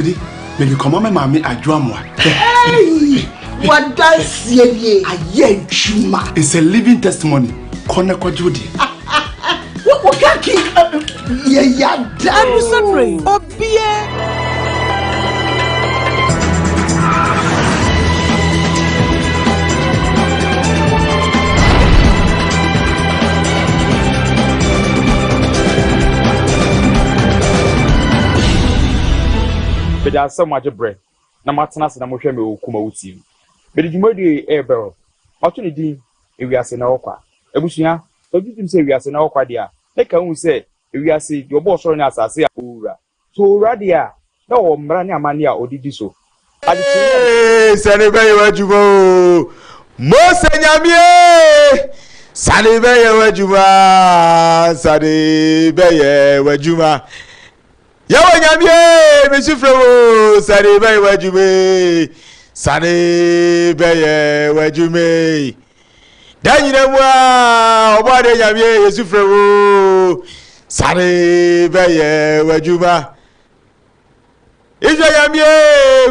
Maybe come on, mammy, I drum one. Hey, what does ye? A yen chuma. It's a living testimony. Corner Judy. What can keep? Yeah, I'm sorry. Oh, beer. But there's so much bread. Na matana se na mo hwe me KUMAWOOD. But the jumadi e bero. Opportunity e wi ase na okwa. Ebusua, ojutum se wi ase na okwa dia. Na ka hu se e wi ase the obo soro na asase a owura. So owura dia na o mra ne amane a odidi so. Hey, sane be yewajumo. Mo senyamie. Sane be yewajuma. Sane be yewajuma. Yawa nyamie mesufrewo sare bai wajume sare bai wajume danyina mwa obade nyamie yesufrewo sare bai wajuma ijo nyamie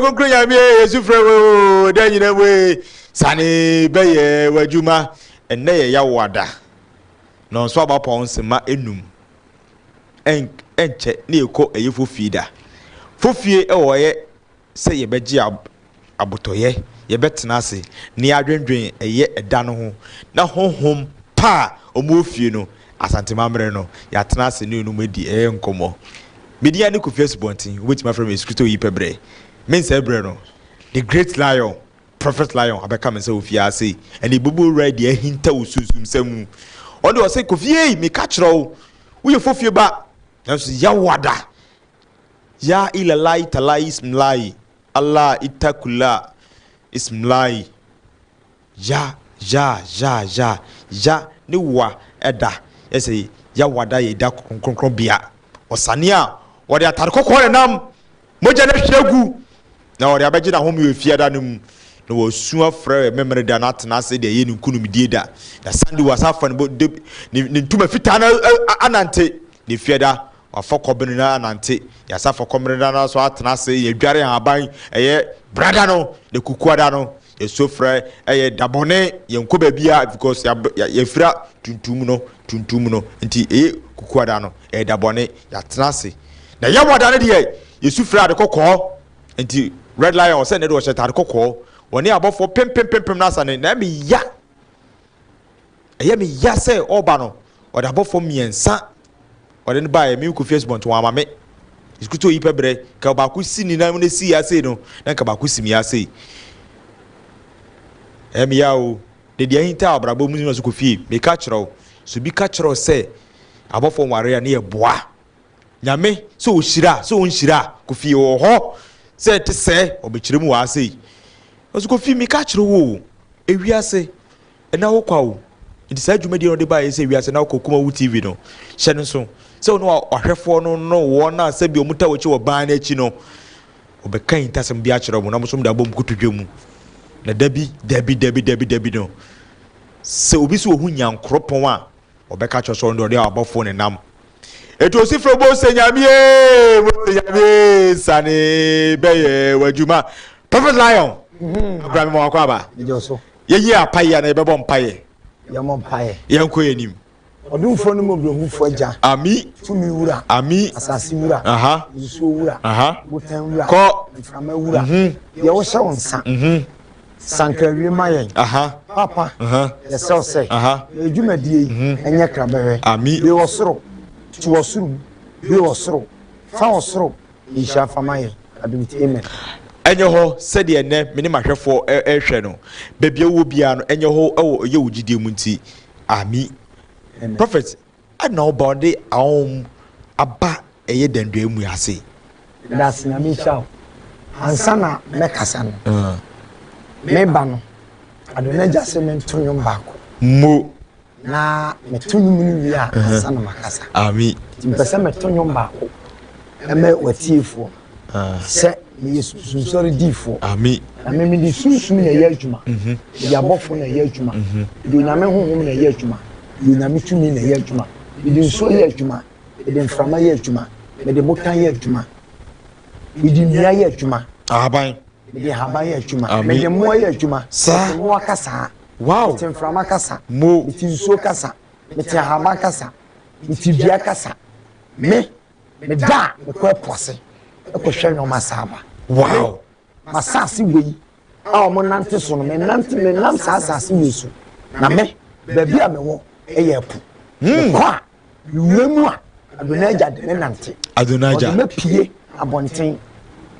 konkro nyamie yesufrewo danyina mwe sare bai wajuma enne ye yawada no so abapon sema enum enche na eko eyefo fida fofie ewoye se yebeji abotoye yebetena ase ne adwendwen eye eda no ho na honhom pa omofie no asantemamre no ya tena ase ne enu medi nkomo media ne ko Facebook wetima from escrito yipebre mense bre no the great lion prophet lion abeka mense ofie ase and the bubu ready ahinta osusum samu onde o se kofie me ka kiro wo fofie ba ya wada ya ila lai talai ismlai Allah itakula ismlai ya ni wa eda ese ya wada ye da konkron bia osania wode atare kokore nam moja na hwegu na wode abeji na homu efia da num na wo sua frɛ memre da na tena se de ye ni kunum die da da sandi wasafa ni ntuma fita na anante ni fieda afọkọbin na nante yasa fọkọmrin na so atena se ye dware aban eye brada no de kukuada no ye sofre eye dabone ye nkoba bia because ye fira tuntum no nti eye kukuada no eye dabone ya tena se na ye wada ne de ye sofra de kokọ nti red lion se ne de wo sheta de kokọ woni abofo pempem na sa ne na me ya eye me ya se oba no o da abofo miensa ode ne bae me ko Facebook to amame iskuto yipebre ka ba ku sini na mu ne si ya sei no na ka ba ku simi ya sei ya o de dia hinta abrabo mu no so ko fie me ka kiro so bi ka kiro se abofo nware ya ne ye boa nyame so o shira so on shira ko fie o ho se te se obekire mu wa sei so ko fie me ka kiro wo ewiase na wo kwa wo nti sa dwumadi no de bae se ewiase na ko KUMAWOOD TV no hye no so so no ahwefo no wo na sabi omuta wo chi wo ban na chi no obekan tasem bia kire mu na musom da bom kutudwemu na dabi no se obi so ohu nyankropon a obeka choso ndo de abofo ne nam eto sifro bo senyamie sane beye wajuma prophet lion abraham mo akwaba Joso. Ye apaye na ebebo mpaye Yamo paye. Yanko yenim. Odumfo no mobrohufo agya. Ami. Tumi wura. Ami. Asase wura. Aha. Nsuo wura. Aha. Botan wura. Ko. Mframa wura. Ye wo hye wonsa. Sankrawie mayen. Aha. Papa. Aha. Ye sew say. Aha. Edwumadie enye krabehwe. Ami. Be wo soro. Ti wo soro. Be wo soro. Fa wo soro. Isha famaye. Adumti amen. Enye ho se de ne me ne mahwefo ehwe no bebia wo bia no enye ho ewo ye wugidie mu nti ami prophet ana obode awom aba eye dendwe mu ase das na mi chao ansana me kasa no me ba no adona jase me tonyo baako mo na me tonyo mu wi a ansana makasa ami timpese me tonyo baako eme watiefo se Yesu sorry difo ami na me di sunsun na ye adwuma ya bofo na ye adwuma di na me honhom na ye adwuma di na me tumi na ye adwuma di nso ye adwuma di mframa ye adwuma di botan ye adwuma me di nua ye adwuma ahaban me di haban ye adwuma me di mo ye adwuma sa mo akasa wow me frama kasa mo me ti nsuo kasa me ti haban kasa me ti bia kasa me da me ko pose e ko hwe no masaba wow masasi wei a mo nante so no me nam sasasi yesu na me ba bia me wo e ye pu kwa yuemu a adonaja de nante adonaja me pie abonten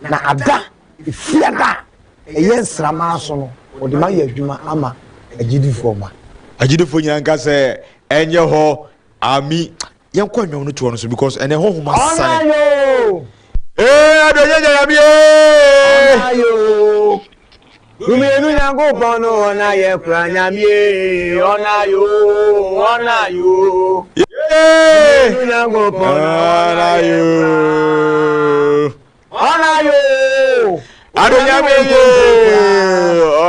na ada efiada eye nsrama so no odi ma ye adwuma ama agidifo ma agidifo nyanka se enye ho ami yenkwa nwom no to no so because ene ho homa sane adonaja ya bie ayo Umenu nyango bono ona ye kura nyamie ona yo Umenu nyango bono ona yo adunyame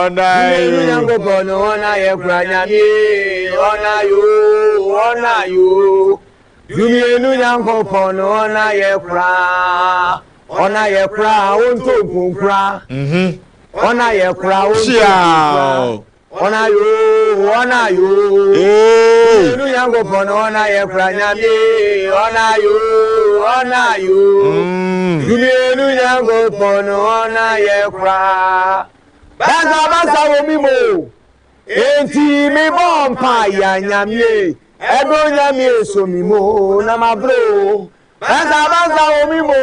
ona yo Umenu nyango bono ona ye kura nyamie ona yo Umenu nyango bono ona ye kura onto kunkura ona ye kura ona yo enu yango bono ona ye kura nyame ona yo enu yango bono ona ye kura basa wo mi mo enti mi bompa ya nyame ego nyame so mi mo na mabro basa wo mi mo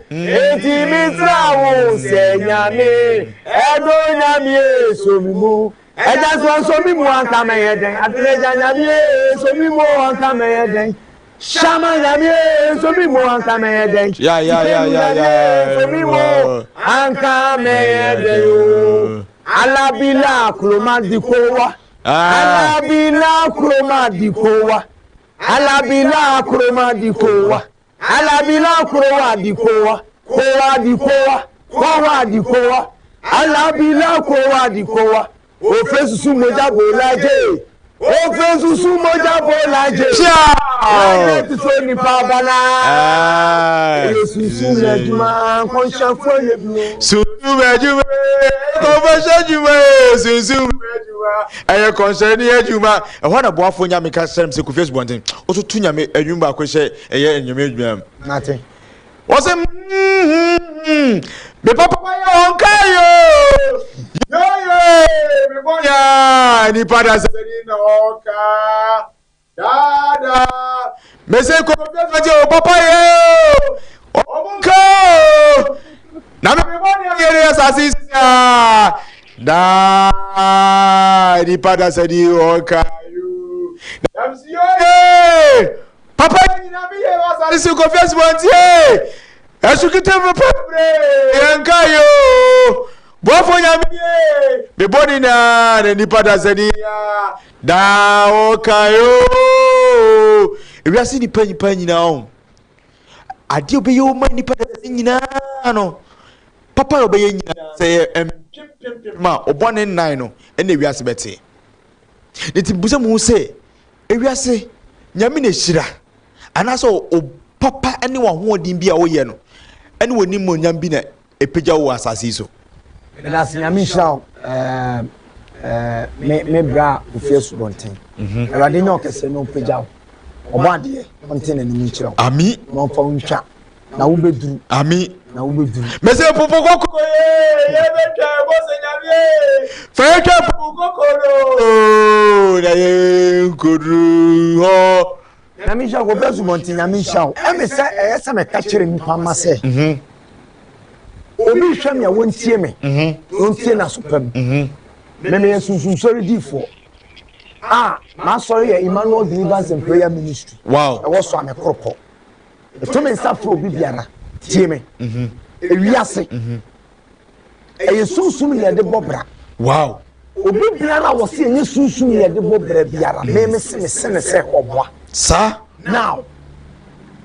enti mi trawo se nyame ego nyame so mi mo eja so mi mo anka me yeden atreja nyame so mi mo anka me yeden shama nyame so mi mo anka me yeden ya so mi mo anka me yeden alabila kroma dikowa alabila kroma dikowa alabila kroma dikowa alabila kroma dikowa kowa dikowa alabila kowa dikowa ofesusu moja bolaje ofesusu moja bolaje ti so ni pabana yesusu lejuma konsha foye bi susu mejuma konsha juma susu mejuma aye konsha ni ejuma e ho na boafo nya me ka serem se ku Facebook nten o to tunya me enwuma akohye eye enyome ejuma nothing what's me papa ya onkayo me boya ni pada se ni noka dada me se ko o papa yo onko na me boya yere asasi da ni pada se ni onkayo na si yo papa ni na mi ye asasi ko Facebook ntie esukite me pobre yankayo bofo nyamie be body na ni pada senia da okayo ewiase ni panyi na o ade obe yo ma ni pada senia no papa obe ye nyina se ma obone nnan no ene ewiase bete niti busa mu se ewiase nyame na hira anaso o papa ene wa ho odin bia wo ye no ene woni mo nyam bi na epegya wo asase so that's nyame shao me bra ofiesu bonten awade nya okese no pegya wo obade onten na ni kire ami no fa ntwa na wo beduru ami na wo beduru mese popo kokko ye betwa bo se nyame feke popo kokko no na ye kodu ho nyame shao go besu bonten nyame shao e se ese me ka kire ni pa ma se obi hwam ya wontie me wontie na sopam me sunsun sorry difo ma sorry ya Emmanuel Deliverance and Prayer Ministry wow e wo so amekropo e to me nsafo obi biara tie me e wiase e yesunsun ye de bobra wow obi biara wo se ye sunsun ye de bobra biara me se oboa sa now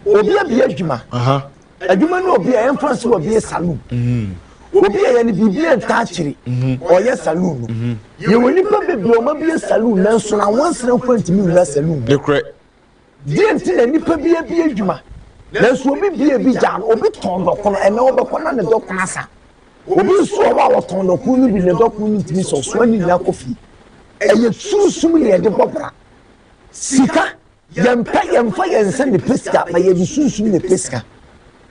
obi abia adwuma adwuma no obi a emfanse obi salon obi a yani bibia nta akiri oye salon ye woni pa bebi o ma bi salon na so na wansere kwantimi wura salon de kre die nti na nipa bi adwuma na so obi bi jan obi ton doko no ene obekọ na ne doko asa obi so wa ton doko ni bi ne doko ni timi so ani na kofi eye susum ye de bobra sika yempa yense ne pesika na ye susum ne pesika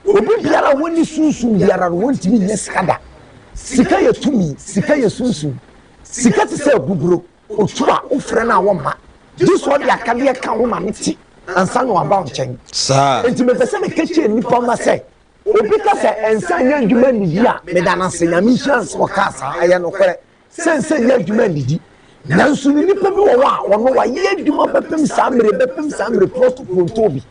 obi biara woni susum biara wonti ni skada sika ye tumi sika ye susum sika te se guguro otua ofre na womba this one ya kade ka wo ma meti ansa no aba nchen sa enti me pese me keche ni pa ma se obi ka se ensa nya ndwuma ni dia me da na se nya mi chance o ka sa aye no kore sense nya ndwuma ni di nanso ni nipa bi wo wa wono wa ye ndwuma bepem samre plot to bi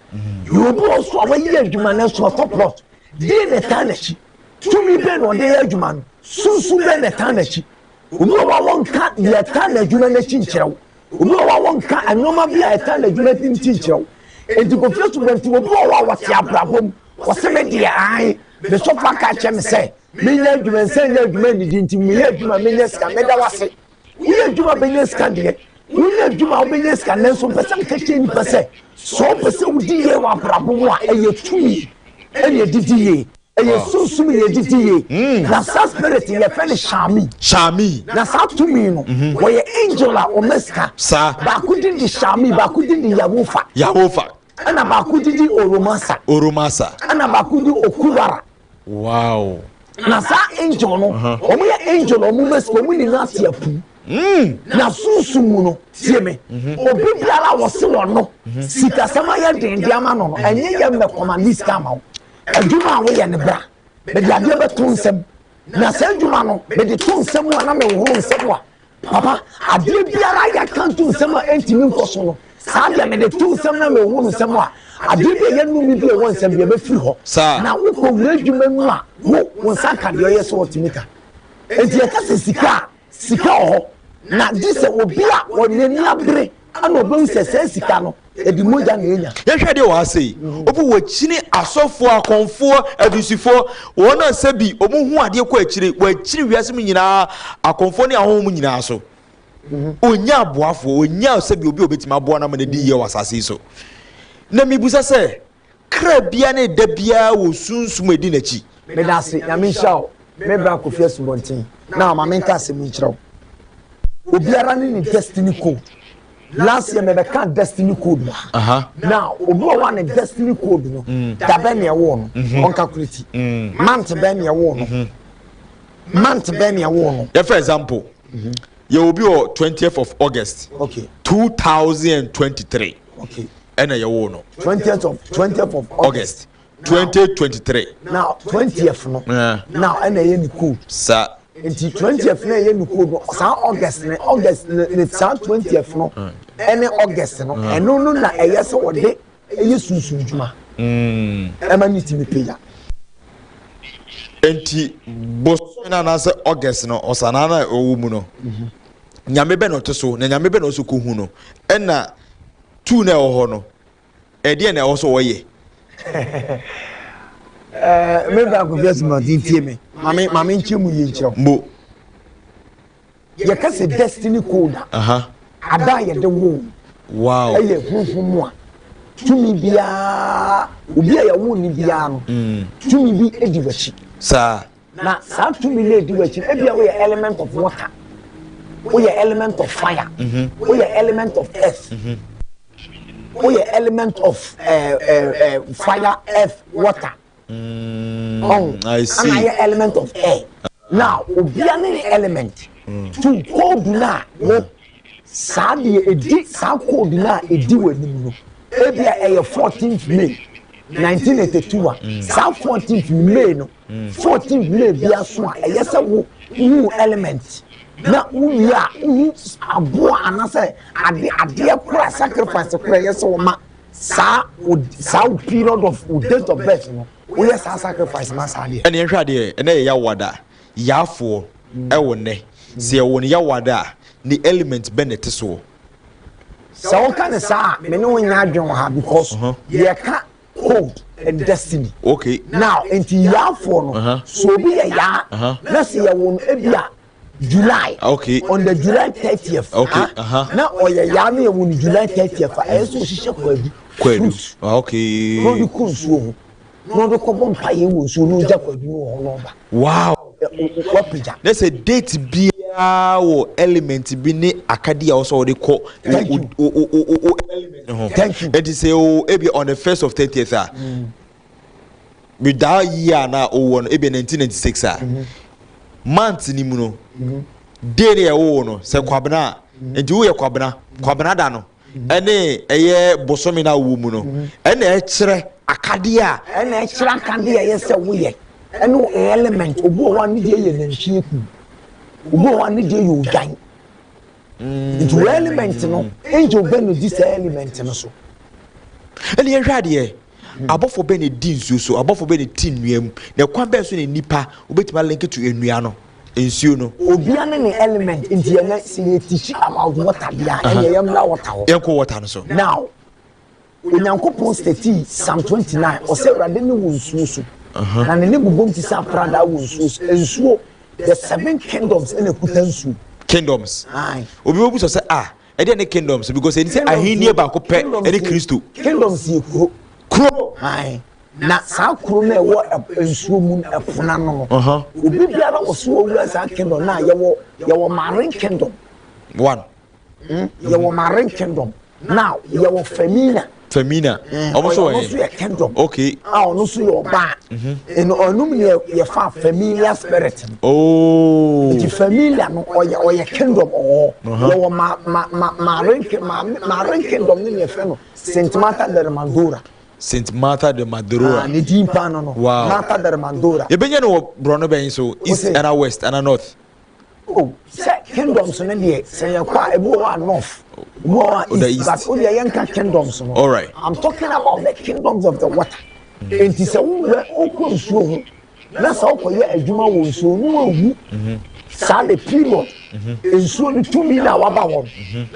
you bo so wa ye ndwuma na so top plot di ne tanachi tumi be no de ye ndwuma no sunsun be ne tanachi obi wa wonka ye tanadwuma na chinkyerɛw obi wa wonka anoma bi a tanadwuma tin chinkyerɛw enti ko fiesu benti obi wa wate abrabom wose me de ai me so fa ka che me se me nya ndwuma nse nya ndwuma ni di nti me nya ndwuma me nya ska me da wase we nya ndwuma be nya ska de we nya ndwuma be nya ska na so pese ka che ni pese so pese udi ye wa abrabom a eye tumi eye didi ye eye susum ye didi ye na sa spirit ye fe ni shami na sa tumi no wo ye angel a o meska sa ba ku didi shami ba ku didi yawofa ana ba ku didi oromasa ana ba ku didi okubara wow na sa angel no o mo ye angel o mo meska o mo ni na tiapu na susum no tie me obi biara wo se wo no sika sama ya dendi ama no enye ye me command scam adwuma wo ye ne bra be dia de beto nsem na sa adwuma no be de to nsem a na me wo nsem a papa ade biara ya kan to nsem a entimi nkoso no sa dia me de to nsem na me wo nsem a ade bi ye no mi bi wo nsem bi be firi ho na wo ko wura adwuma mu a wo saka de ye so otimika enti e ka sika ho na dise obi a wonani abre ana obi sese sika no edi moja na enya yehwe de wa sei obi wo chini asofo akonfo adusifo wona sebi omuhu ade ko akire wa akire wiase mu nyina akonfo ne ahom mu nyina so onya aboafo onya sebi obi obetima aboa na ma di ye wasase so na mibusa se kra bia ne da bia wo sunsum edi na chi me da se ya me hyaw me bra ko fie subontin na ma me nka se mu nkyerɛw obiara ni destiny code last year me be kan destiny code now obi wa na destiny code no da be ne wo no on calculate month be ne wo no month be ne wo no for example you will be on 20th of August 2023 and you will know 20th of August 2023 now 20th no now and you code sir nti 20th na ye nuko no sa August ne sa 20th no ene August no eno no na eye se wode eye sunsun djuma ema ni timi peja enti bosona na se August no osana na owu mu no nyame be no toso na nyame be no so ko hu no ena tu na ho no e de na wo so wo ye me ba ko fias ma tintie me mame nchemu ye nchiro mbo ye ka se destiny code ada ye de wo wow eye funfun a tumi bia obi ya wo ni bia no tumi bi edi wachi sa na sa tumi le edi wachi e bia wo ye element of water wo ye element of fire wo ye element of earth wo ye element of fire earth water I see. And I element of air. Now, obiane element to code na no sadi edi sa code na edi wanimu no. Ebia 14th May 1982 sa 14th May no 14th May bia so a yesa wo element na uya abo anase ade kura sacrifice kura yesa wo ma sa period of date of birth no we are sacrifice masade ene ehwa de ene ya wada yafo ewo ne se ewo ne ya wada ni element benete so so kan sa me no nya adwen ha because ye ka code and destiny okay now enti yafo no so bi ya na se ye won ebia July. Okay. On the July 30th. Okay. Now oya yami on July 30th. I so shisha kwadu. Okay. No the kunsuo. No the ko bompa ye wo so no ja kwadu no no ba. Wow. Wapeja. Let's say date be wo element bi ne akade a also de ko element. Thank you. It is say ebi on the 1st of 30th me da year na o won ebi 1996 month ni mu no day e wo no se kwabena enti wo ye kwabena da no ene eye bosomi na wo mu no ene e kire akade a ene e kire akade a ye se wo ye ene element obo wa ni de ye na nhie ku obo wa ni de ye ogan into element no enjo be no this element no so ene ye hwade ye abofo be ne di nsuo so abofo be ne ti nnuam na kwan be so ne nipa obetima link to enua no ensuo no obia ne element nti na see teach about water bia ene yam la water ho yenko water no so now onyankopon stati Psalm 29 o se urade ne wo nsuo so na ne bubom ti sa prada wo nsuo the 7 kingdoms ene kuta nsuo kingdoms aye obi obu so say e dey ne kingdoms because any say ahenie ba ko pe any Kristo kingdoms ye kuro aye na sa kuro na ewo nsuo mu epona no obi biara wo so wura sa kingdom na yewo marine kingdom one yewo marine kingdom now yewo femina almost so kingdom okay no so your ba and onum ye fa familiar spirit the familiar no oye kingdom yewo marine kingdom ni ye fe no Saint Martha de Madura ni dimpa no wow. Martha de Madura ye benye no brono ben so east and west and north kingdoms no dey say ye kwa ebo wa north more east but only yanka kingdoms no all right I'm talking about the kingdoms of the water and it say o ko nsuo na sa o ko ye adwuma wo nsuo no awu sa the period nsuo ni tumi na waba won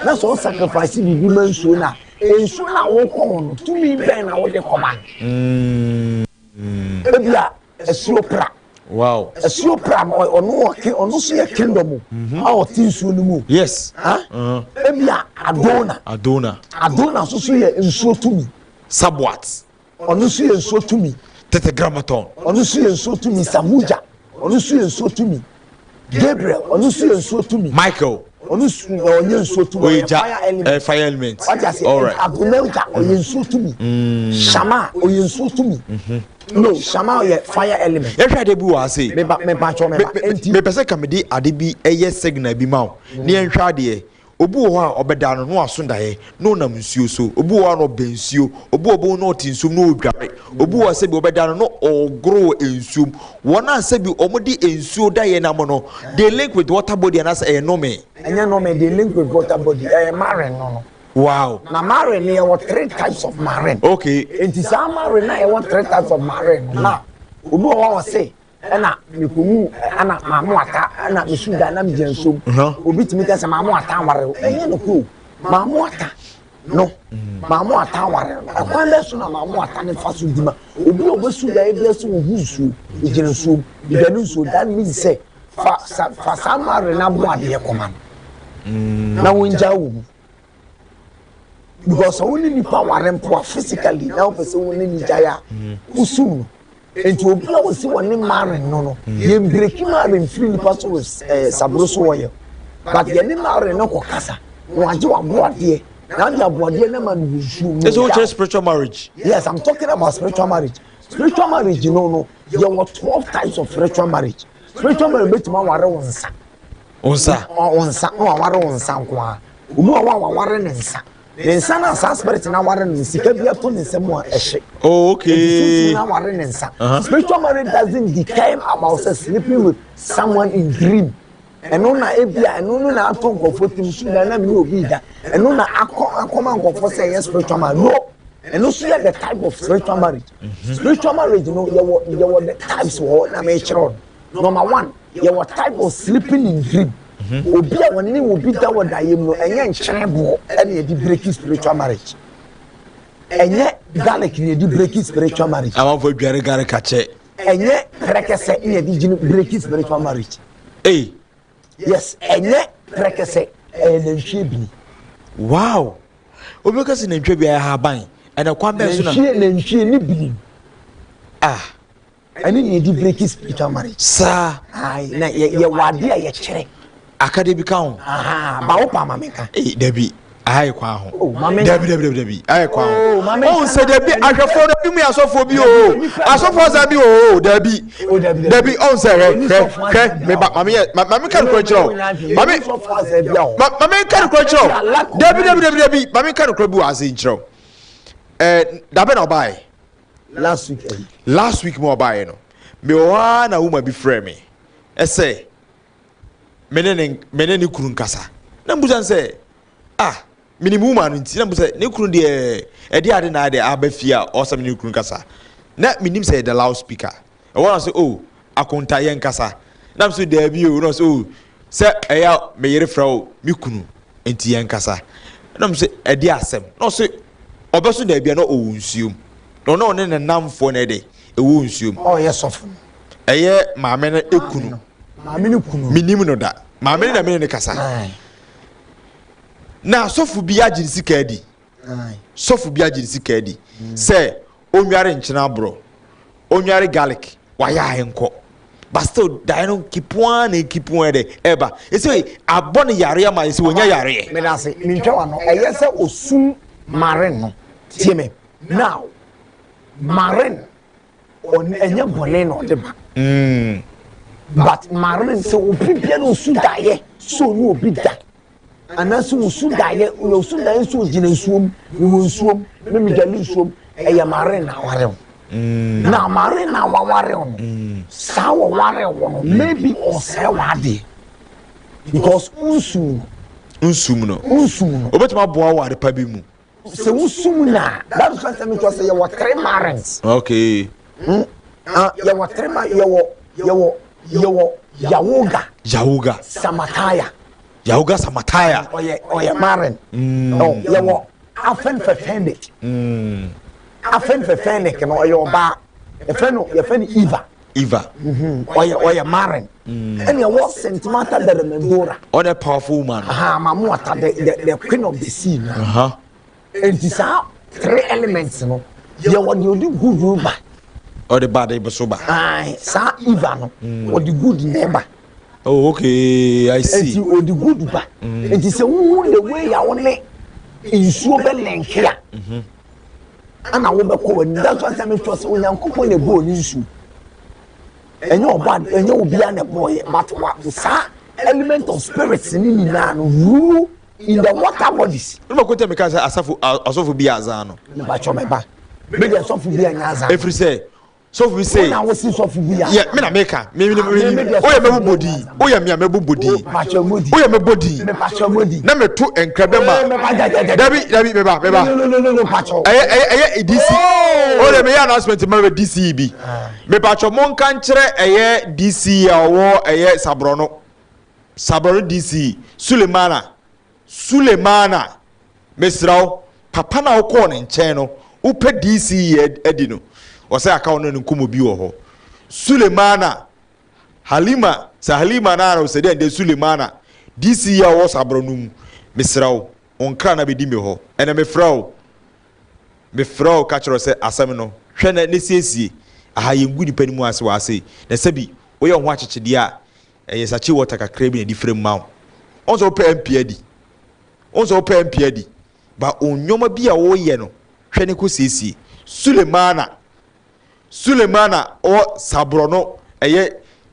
na so sacrifice bi ma nsuo na nsuo na wo ko no tumi ben na wo de koma ebia nsuo pra wow nsuo pra ono so ye kingdom a o ti nsuo ni mu yes ebia Adona so ye nsuo tumi Sabwat ono so ye nsuo tumi Tetragrammaton ono so ye nsuo tumi Samuja ono so ye nsuo tumi Gabriel ono so ye nsuo tumi Michael ono so ye nsuo tumi fire element all right Abunelja oye nsuo tumi Shama oye nsuo tumi no Shama oye fire element ye hwade bi wa say me pese kamedi ade bi eye signal bi ma ne ye hwade obu ho a obeda no aso ndaye no nam nsuo so obu ho no bensuo obu no tinsum no odware obu ho se bi obeda no ogro ensum wona se bi omodi ensuo daye na mo no they link with water body and as no me enya no me they link with water body marine no wow na marine there were 3 types of marine okay enti sa marine na there were 3 types of marine na obu ho wa say ana mikumu ana mamu ata ana misuda na mjenso obi timi ka se mamu ata ware enye no ko mamu ata no mamu ata ware akwan be so na mamu ata ne faso dima obi obesuda e bless wo husu ejinso bidanu so that means say fa samare na bo ade ekoma na wonja wo because woni ni power mpo physically now person woni ni jaya usu enti obi a wosi woni marine no ye breaki marine free nipa so sabro so woye but ye ni marine no ko kasa waje wa boade na dia boade na man wusu it's all spiritual marriage yes I'm talking about spiritual marriage no there were 12 types of spiritual marriage betima ware wonsa no ware wonsa kwa obi wa ware ne nsa Nensa na sa spirit na ware no sika bia to ne nsem a ehye okay na ware ne nsa spiritual marriage doesn't decline about sleeping with someone in dream eno na ebia eno na ato nkofo tim su na me obi da eno na akoma nkofo say yes spiritual marriage no eno so the type of spiritual marriage no there were the types na me chiro number 1 there were type of sleeping in dream obi a woni obi da wo da yem no enye nkyere bo ene ye di breaking spiritual marriage enye garlic ne di breaking spiritual marriage am for duare garlic ache enye krekese ne di breaking spiritual marriage yes enye prekese nantwie bi wow obeka se nantwie bi ha ban ena kwa be so na nantwie ni bi ani ni di break spiritual marriage sa ai na ye wade a ye kire akade bi ka ho ba wo pa mameka dabi ai kwa ho dabi ai kwa ho mameka on se dabi ahwefo no bi mu asofo bi asofo za bi dabi on se me ba mame kan ko chiro mame kan ko chiro dabi mame kan ko bi wa se chiro dabe na obai last week mo obai no me wa na woman bi frame me say menene kurun kasa na mbusan say minimum man nti na mbusan ne kurun de ade ade na ade abafia osam ne kurun kasa na minim say the loudspeaker e wona say akonta yen kasa na mso de bi no say eya me yere fra mi kunu enti yen kasa na mso ade asem no say obeso na bia no owunsuom no ne namfo na de ewunsuom yes of eye maame na ekunu maame ne kunu minim no da maame na me ne kasa na sofu bi agye sika adi sofu bi agye sika adi say onware nkyena bro onware garlic waya ahenko but still dino kipwan de eba ese abone yare ma ese wonya yare me na se mi ntwa no eye se osum maren no tie me now maren on enye bone no de ba but maren se opipia no su daye so no obi da anaso su daye o su daye so gina nsuom wo nsuom me mi dali nsuom eye maren na ware na maren na ware no sa ware no maybe o se wade because unsum no obetuma boa ware pa bi mu se usum na that is what me to say you were 3 marens okay you were 3 yawoga samataya oye maren no you were afen fefenik no you ba efeno Eva oye maren and you was sentimental the remembora on a powerful woman mamu ata the queen of the sea and these are 3 elements no you want you do good ruba or the bad able soba sa Eva no or the good neighbor okay I see and you the good ba it is the way you only in so be lenkia ana wo be ko that's what I'm trust when yankopon le bo ni nsu enyo bad enyo obi an boy but what sa element of spirits ni na no rule in the water bodies no ko tell me ka asofo bi azan no ba cho me ba be dey asofo bi azan every say so we say na wo si asofo bi yeah me na make me oya me body oya me body oya me body na me to enkrabe ma dabi me ba no pacho DC oya me announcement ma be DC bi me pacho mon kan kire DC ya wo sabrono DC Sulemana mesraw papa na wo ko ne nchen no upe DC edi no o say aka ono nkumo bi wo ho Sulemana Halima na o say de Sulemana DC ya wo sabrono mu mesraw onkra na be di me ho ene mefraw ka kiro say asem no hwe na nesiesie aha yengu ni panimu ase wa ase na sabi wo ye ho akyekyede a yesachi water kakra bi na di frame ma onzo ope MP adi ba onyoma bi a wo ye no hwe ne ko siesie Sulemana o sabrono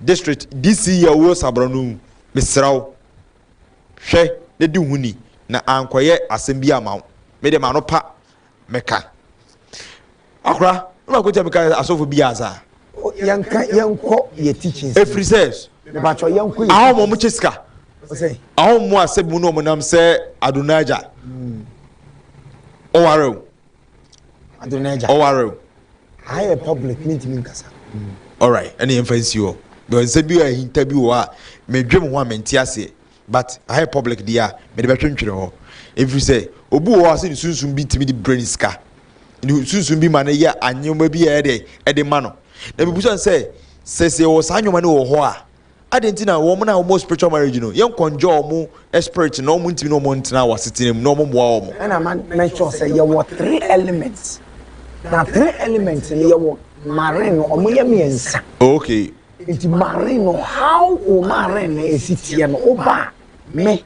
district DC ya wo sabrono mesraw hwe ne di huni na ankoye asem bi ama me de ma no pa meka akra no ko meka asofo bi aza yanko ye teachings every says me ba cho yanko ye awo mo chiska awo mo asebu no mo nam se adunaja o ware I public meeting nkasa all right any fancy o because say bi a interview a me dwem ho amenti ase but I public dia me de betwentwere ho every say obu wo ase ni sunsun bi timi di brain ska ni sunsun bi ma na ya anyoma bi e de ma no na bi busan say wo sa anyoma ne wo ho a Adentina woman almost spiritual marriage no yen conjure mo spirit no mo ntimi no mo ntena wasitene no mo moa mo and I mention say you want 3 elements now 3 elements in your marine or miensa okay it's marine how o marine is it here no oba me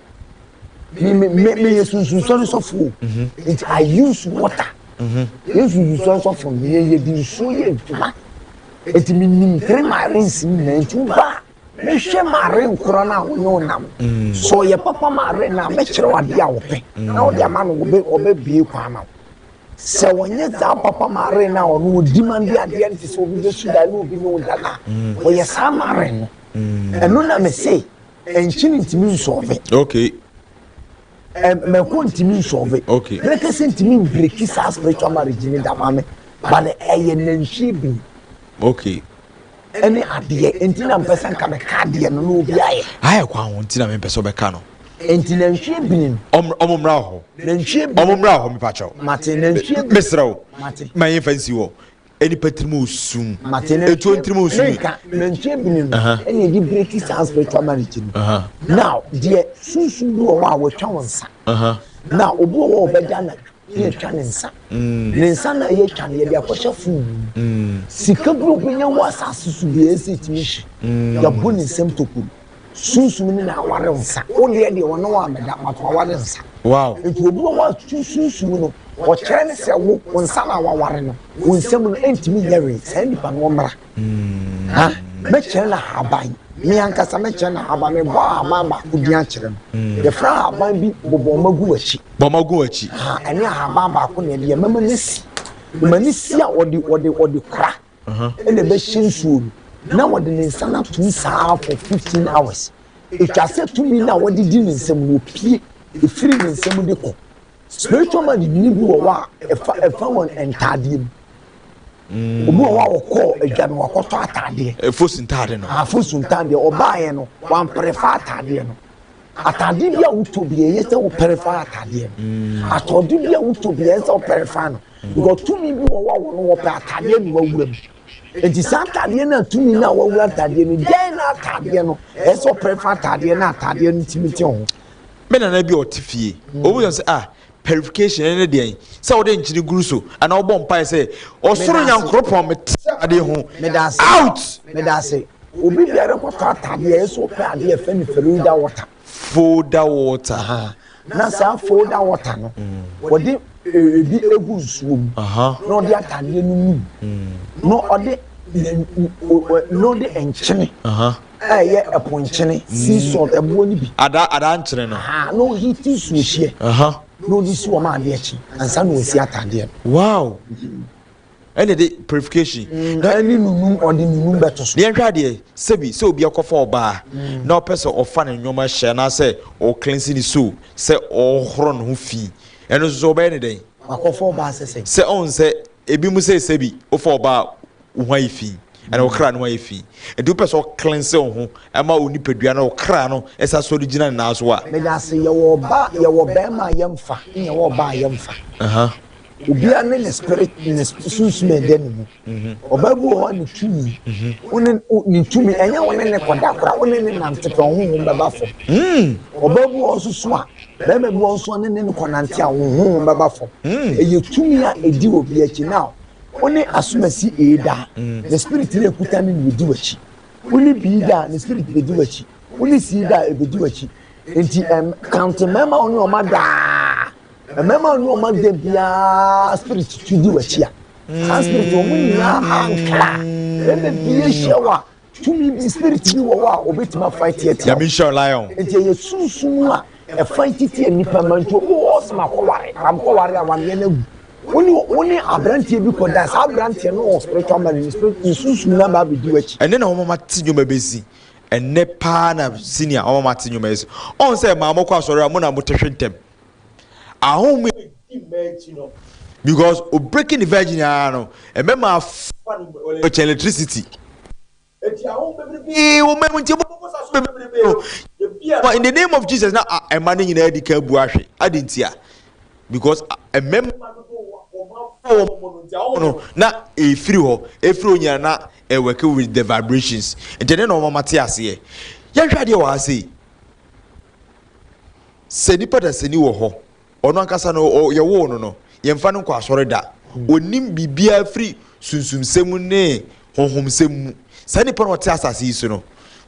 so full it I use water if you so from here you so you it mean 3 marines in tuba me hwe marine kro na wo nam so ye papa marine na me kire wade a wo pe na wo de ama no obe bie kwa na se wonye za papa marine na wo demand ade ante so bi so da no bi no da na wo ye sa marine eno na me say enchini ntimi nsolve okay me ko ntimi nsolve okay break ntimi break sa spiritual marriage ni da mame but eye nanhwe bi okay any adie entina mpesa nka me kadie no no obi aye aye kwa ho ntina me mpesa obeka no entina nhwe bin omomra ho nanhwe bi omomra ho me pacho mate nanhwe bi mesrawo mate my fancy wo eni patrimu osum mate etu ontrimu osum nanhwe bin any di break is spiritual marriage now die sunsun bi wo wa wotwa wonsa now obi wo obeda na ye twa ne nsa na ye twa ne ye dia kwahye fu sika bro kwenya wasa asusu bi esi timishi ya boni nsem tokuru sunsun ni na aware nsa o de wono wa meda mato aware nsa wow etu obi wa sunsun no o kire ne se wo nsa na aware no wo nsem no entimi yare sandi pa no mra ha me kire na haban mi ankasa me kire na haban me ba mama udi a kire no de fra haban bi bobo magu achi ha ene haban ba ko ne de mama nesi manisi a odi kra ene be shinsu na wode ne nsa na to saa for 15 hours etwa se to mi na wode di ne nsam no pie efiri ne nsam de ko spiritual man ni bi wo wa efa won entade mu obi wo wa ko adwa no akoto atade fosu ntade no fosu ntade obaye no wan prefer atade no atade bi a utobi ye se wo prefer atade no atode bi a utobi ye se wo prefer no because to mi bi wo wa wo atade no wa wuram enti satade na to mi na wa wura atade no den na atade no e se wo prefer atade na atade no timiti ho me na bi otifie obu say purification ene de say wo de nchini guru so ana wo bom pai say osoro nyankropon me ade ho out me da say obi biara ko atade e so pe ade e fa ni feruda water foda water na sa foda water no wodi ebi egu nsuom na odi atade no no odi no de enchene ye eponchene sea salt ebo ni bi ada nchene no no heat su hie no di su o ma ade echi ansa no osi atade wow ene de purification na ani nunu odi nunu beto so de nhwa de sebi se obi akofa oba na opese ofa ne nyoma hye na se o cleanse ni so se o horo no fi eno so be ne den akofa oba se on se ebi mu se sebi ofa oba wo ifi ana okra no ifi edu pese o cleanse ho ama onipadua na okra no esa so original na so a me da se ye wo be ma yemfa ye wo ba yemfa obia ne spirit ne sunsume den mu obabu ho ne tumi one ne tumi enya wone ne koda kora wone ne nante pe ho baba fo obabu osusu a bema bu onso ne konante a ho baba fo eye tumi a edi obi achi now one asumasi eda the spirit ne kuta ne edi wachi one bi da ne spirit edi wachi one si da edi wachi enti count mema oni o mada mema no ma de bia spirit to di wachi a spirit o mun ya ankla ene bia shewa to me spirit bi wo wa obetima fight yet ya mission lion enti ye sunsun a e fight it nipa manto o osma ko ware am ko ware awan ye na woni abrantie bi ko dance abrantie no spiritual man spirit sunsun na ba bi di wachi ene na wo ma tinyoma bezi ene pa na senior wo ma tinyoma bezi on say ma mo kwa sori mo na mo tehwentem ahom because o breaking the virgin no e mema electricity eti ahom bebrebe o mem nti bo so bebrebe in the name of Jesus na e ma ne nyina adi ka bu ahwe adintia because e mem na efiri ho efiri onya na e work with the vibrations enti ne no mama te ase ya hwa de wa ase se nipa da se ni wo ho ono ankasa no ye wo no ye mfa no kwa asore da onim bibia free sunsumsem ne honhomsem sa nipa no te asase yi so no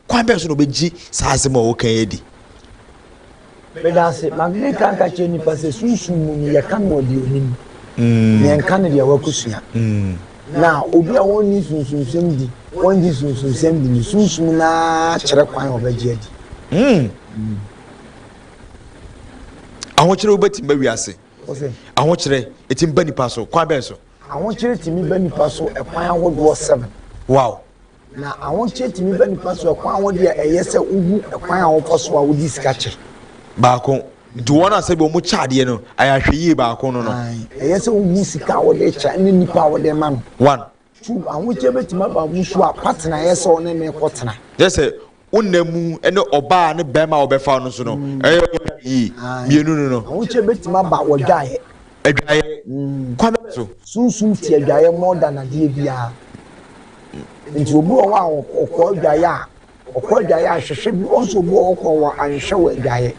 kwa be so no beji sa asem o kan edi bedase magne kan ka che nipa se sunsum mu ye kan no di onim ye kan de wakusua na obi a woni sunsumsem di wonji sunsumsem di sunsum na kire kwan obeji edi ahokire obati mba wiase ahokire etim ba nipa so kwa be so ahokire timi ba nipa so ekwan awodo 7 wow na ahokire timi ba nipa so ekwan awode eyese ugu ekwan awofo so awodi sikache baako do wona se be o mu chaade no ayahwe baako no eyese ugu sika awode cha ne nipa awode ma no 1 2 ahokire betima ba mu so a partner yese one ne kotena yese unnemu ene oba ne bema obefa no so no mienu no ahokire betima ba wodwae adwaye kwame so sunsum ti adwaye more than ade bia nti obu o wa okwadwaye a okwadwaye a hwehwe bi onso obu okwo wa anhwe wa adwaye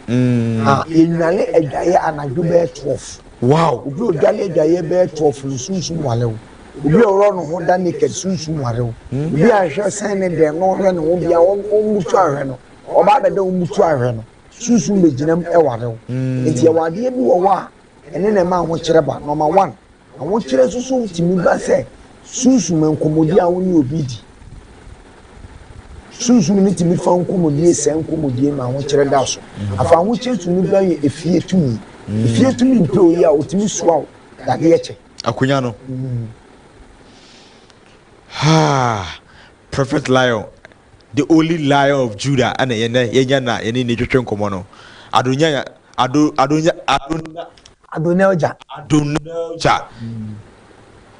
enwale adwaye anadwo be 12 wow obi odwale adwaye be 12 sunsum wale obi oro no ho da naked sunsum wale obi ahwe san ne de no hwe no obi a omutu ahwe no oba be de omutu ahwe no sunsum be ginam e wale nti e wade bi wo wa ene na ma ho kire ba number 1 awon kire susu timi ba se sunsum enkomodi a woni obi di sunsum ni timi fa enkomodi ese enkomodi ma ho kire da so afa ho kire tumi ba ye efie tumi mpe oyi a otimi soa da de eche akunya no Prophet Lion, the only lion of Judah and yenya na yeni ne twetwe nkomo no adonya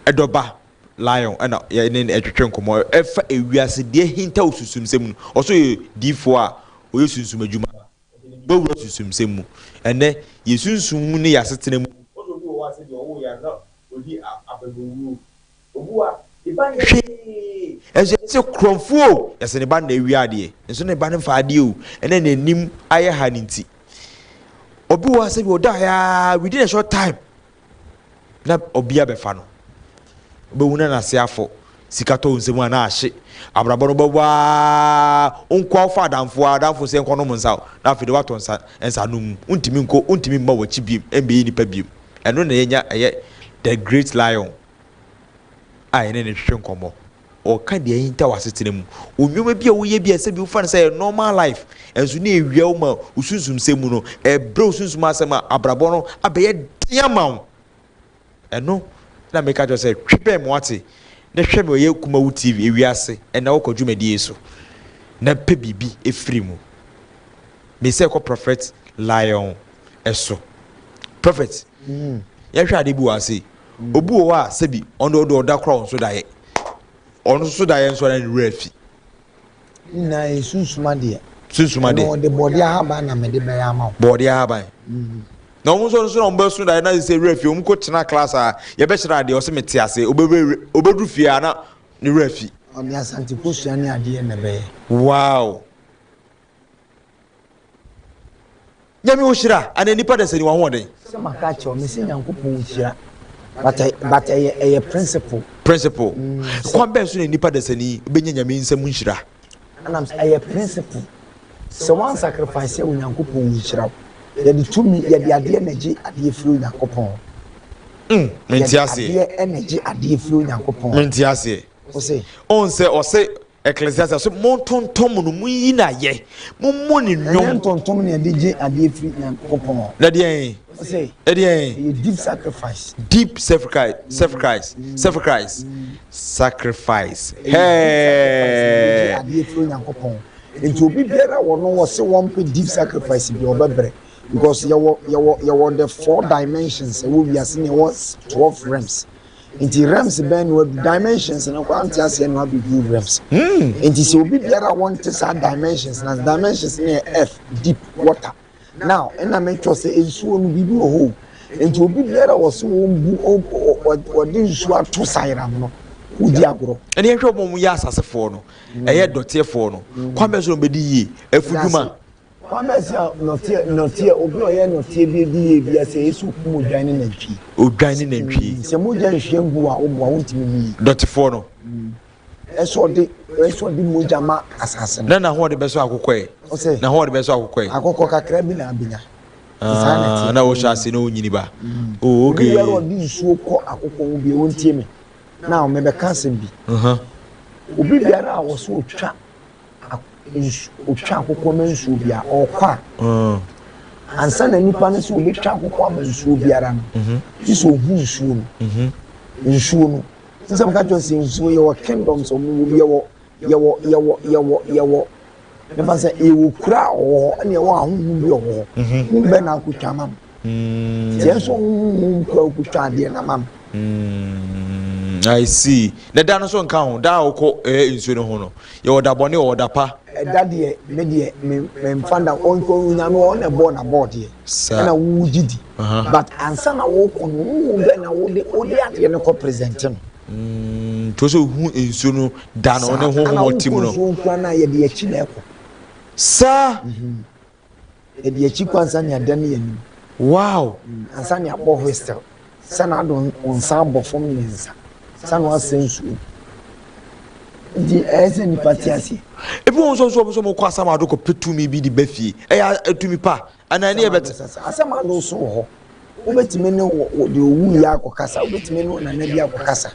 edoba lion and yeni twetwe nkomo efa ewiase de hinta osusumsem no oso difo a oye sunsum adwuma bawura susumsem mu ene yesunsum ne yasetena mu oso bi wo wase de owo ya na odi abagowu obuwa iban hwe ese kromfo ese ne ba na ewiade enso ne ba ne faade o ene ne nim aye ha ninti obi wa se bi oda ya within a short time na obi abefa no be wuna na se afo sikato nsemu ana ahye abrabo no bwa onko afa adamfo se nko no munsa na afide wato nsa no mu untimi mma wachi biem embe ni pa biem eno na yenya eye the great lion ai ne hwehwe nkomo o ka de yinta wasetene mu onwoma bia wo ye bia se bi ufan say normal life enso na ewia wo ma usunsum semu no ebre usunsum asema abrabo no abeye diama eno na make just say twebe mo ate na hwebe o ye KUMAWOOD TV ewiase ena wo kodwumadi so na pe bibi efiri mu me say ko Prophet Lion eso prophet ya hwa de bi wase obu wa sebi ondo da crown so daye onu so daye nso na refi na sunsumade no de body ahaba na me de be ya ma body ahaba na onu so no mba so daye na say refi o mko tena class a ye be hira de o se mete ase obedu fie na ni refi oni asanti posua ni ade na be wow nyame o hira ana nipa de se ni wa ho den se maka che o me se nyankopon hira but a principle kwa be so nipa de sani benya nyame nsam nhira anam a principle so one sacrifice ya nyankopon nhira ya de tumi ya de ade energy ade firi nyankopon mentiase ade energy ade firi nyankopon mentiase o se ecclesiastes so montontom no muyi na ye mommo ni nwom montontom ne ade ade firi nyankopon na de deep sacrifice hey into be better or no was one deep sacrifice be obebre because you were the 4 dimensions and we are seeing was 12 realms into realms ben with dimensions and quantities and have good realms into so be better want to say dimensions and dimensions near earth deep water now and I make sure say so no be ho into be better was so or didn't show to siram no udi agro ene ehwe mo ya asasefo no eye dotefo no kwame so be di yi afuduma kwame sia notie obi oye notie bi di bi ase esu kumu dwan na ntwi odwan ni nantwi se mo dwan hwengu a obo a wontimi yi dotefo no eso de moja ma asase na ho de beso akokwe na ho de beso akokwe akokọ kakra bi na abinya na wo shase no nyini ba okay we are di nsuo kọ akokọ wo bi wontie me na o me be kasem bi obi biara a wo so otwa akokọ mensuo bia okwa ansa na nipa ne so obetwa akokọ mensuo biara no so ohu nsuo no sɛ mka kyerɛ sɛ nsuo yɛwɔ kingdoms ɔmo bi yɛwɔ nefa sɛ yɛwɔ kura ɔwɔ ɛne yɛwɔ ahohom bi ɔwɔ mbɛ na akotwa ma m tiɛ nso ahohom kura akotwa adeɛ na ma m I see na da no so nka ho da wokɔ nsuo no ho no yɛwɔ da bɔne wɔ da pa ɛda deɛ me deɛ memfa da ɔnkɔ nyame ɔne bɔ na bɔ deɛ ɛna wo gidi but ansa na wokɔ no wo bɛ na wode adeɛ no kɔ present no to so hu ensu no da no ne ho ho tim no so nkwa na ye de achi na ekọ sa ye de achi kwansa nya da ne yanim wow ansa ne abọ hostel sana do onsa abọ fom ne nsa sana asensu di ese ni patiasi ebi won so mo kwa sama do ko petumi bi di bafie eya etumi pa ana ne ebet asama do so ho obetime ne wo de owu ya akokasa obetime ne na na bi akokasa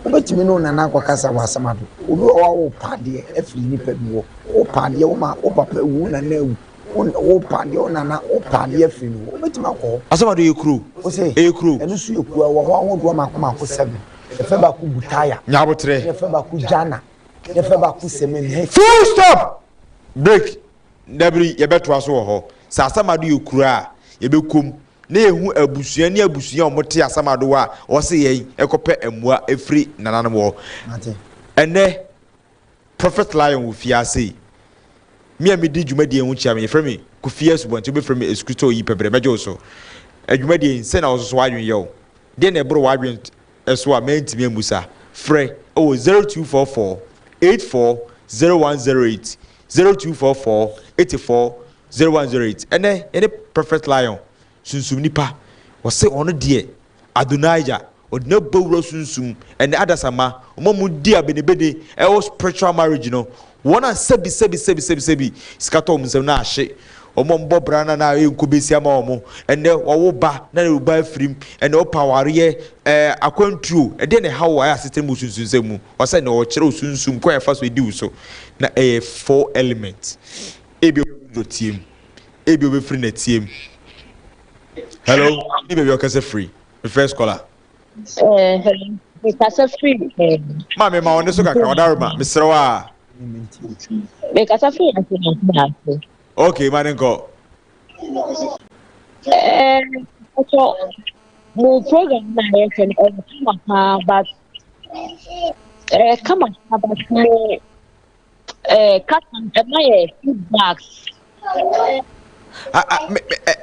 obetime no nana akokasa wasamado obi o pade afiri nipa bi wo pade wo ma o papa wu na na wu wo pade o nana o pade afiri no obetime akọ asamado ekuru ekuru enu su ekuru wo ho ahodo ma ko 7 efe ba ku butaya nyabotre efe ba ku jana efe ba ku semen full stop break dabri ye beto aso ho sa asamado ekuru a ye bekom na ehu abusua omote asamado wa wo se yen ekope emua efri nananom wo ene prophet lion wo fiase mi amedi dwumadi ehu chia me frame ku fiase bonte be frame eskrito yi pebre mejo so adwumadi nse na wo so wadwen yo de na ebro wadwen eso a mentimi amusa frɛ 0244 840108 0244 840108 ene prophet lion sunsum nipa wose ono de adonaija odina bawuro sunsum ene adasama omamu di abenebede e spiritual marriage no wona sebi skato omsem na ahye omombo brana na enkobesi ama omo ene wo ba na ne ba afrim ene o paware akwantuo ede ne hawo ya system sunsunsemu wose ne o kire sunsum kwa efa so edi uso na 4 elements ebi do team ebi obefri na team. Hello, you baby, okay, free. The first caller. Hello, because free. Mama, ma on so kakra oda rema, Mr. Wa. Because free I okay, man go. So mo program na yake but come on, but mo cut my feedbacks.